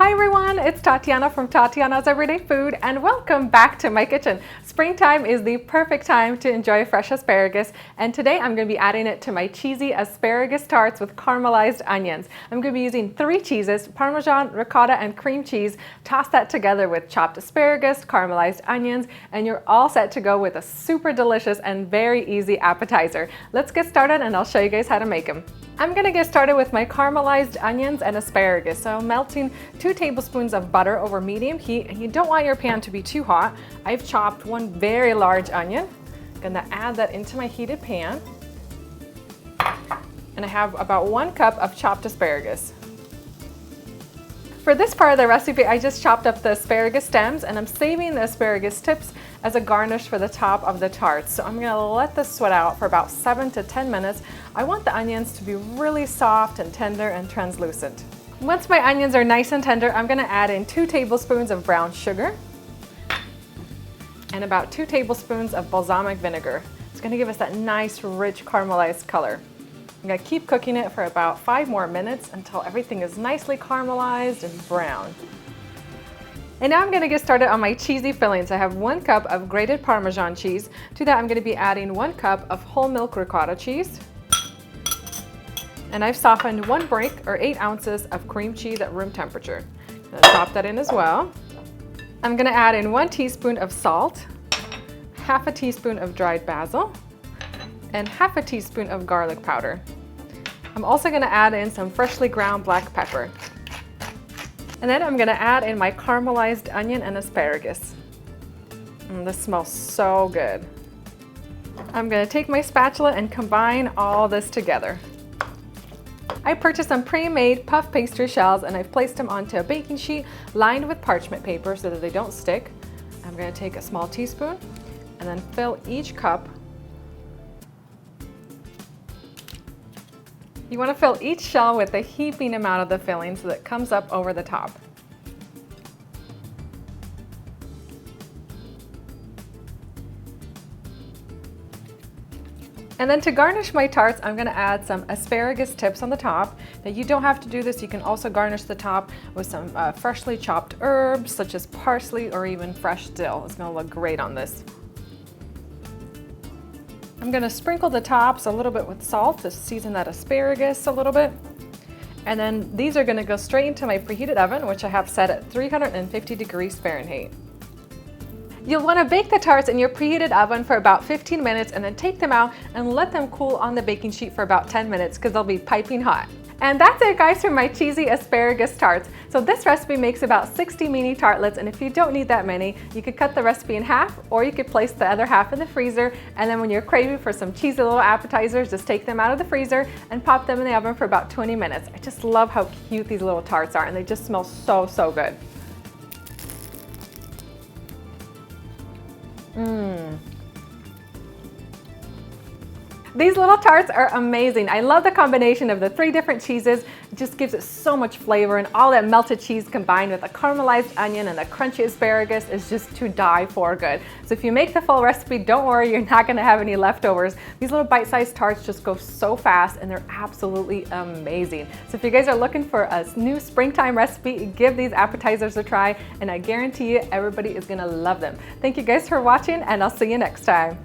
Hi everyone, it's Tatyana from Tatyana's Everyday Food and welcome back to my kitchen. Springtime is the perfect time to enjoy fresh asparagus, and today I'm going to be adding it to my cheesy asparagus tarts with caramelized onions. I'm going to be using 3 cheeses, Parmesan, ricotta, and cream cheese. Toss that together with chopped asparagus, caramelized onions, and you're all set to go with a super delicious and very easy appetizer. Let's get started and I'll show you guys how to make them. I'm going to get started with my caramelized onions and asparagus. So I'm melting 2 tablespoons of butter over medium heat, and you don't want your pan to be too hot. I've chopped 1 very large onion. I'm going to add that into my heated pan. And I have about 1 cup of chopped asparagus. For this part of the recipe, I just chopped up the asparagus stems and I'm saving the asparagus tips as a garnish for the top of the tarts. So I'm going to let this sweat out for about 7 to 10 minutes. I want the onions to be really soft and tender and translucent. Once my onions are nice and tender, I'm going to add in 2 tablespoons of brown sugar and about 2 tablespoons of balsamic vinegar. It's going to give us that nice, rich caramelized color. I'm going to keep cooking it for about 5 more minutes until everything is nicely caramelized and brown. And now I'm going to get started on my cheesy fillings. I have 1 cup of grated Parmesan cheese. To that I'm going to be adding 1 cup of whole milk ricotta cheese. And I've softened 1 brick or 8 ounces of cream cheese at room temperature. I'm going to drop that in as well. I'm going to add in 1 teaspoon of salt, half a teaspoon of dried basil, and half a teaspoon of garlic powder. I'm also going to add in some freshly ground black pepper. And then I'm going to add in my caramelized onion and asparagus. This smells so good. I'm going to take my spatula and combine all this together. I purchased some pre-made puff pastry shells and I've placed them onto a baking sheet lined with parchment paper so that they don't stick. I'm going to take a small teaspoon and then fill each cup. You want to fill each shell with a heaping amount of the filling so that it comes up over the top. And then to garnish my tarts, I'm going to add some asparagus tips on the top. Now you don't have to do this, you can also garnish the top with some freshly chopped herbs such as parsley or even fresh dill. It's going to look great on this. I'm going to sprinkle the tops a little bit with salt to season that asparagus a little bit. And then these are going to go straight into my preheated oven, which I have set at 350 degrees Fahrenheit. You'll want to bake the tarts in your preheated oven for about 15 minutes and then take them out and let them cool on the baking sheet for about 10 minutes because they'll be piping hot. And that's it guys for my cheesy asparagus tarts. So this recipe makes about 60 mini tartlets, and if you don't need that many, you could cut the recipe in half or you could place the other half in the freezer, and then when you're craving for some cheesy little appetizers, just take them out of the freezer and pop them in the oven for about 20 minutes. I just love how cute these little tarts are and they just smell so, so good. These little tarts are amazing. I love the combination of the 3 different cheeses. It just gives it so much flavor, and all that melted cheese combined with a caramelized onion and the crunchy asparagus is just to die for good. So if you make the full recipe, don't worry, you're not going to have any leftovers. These little bite-sized tarts just go so fast and they're absolutely amazing. So if you guys are looking for a new springtime recipe, give these appetizers a try and I guarantee you everybody is going to love them. Thank you guys for watching and I'll see you next time.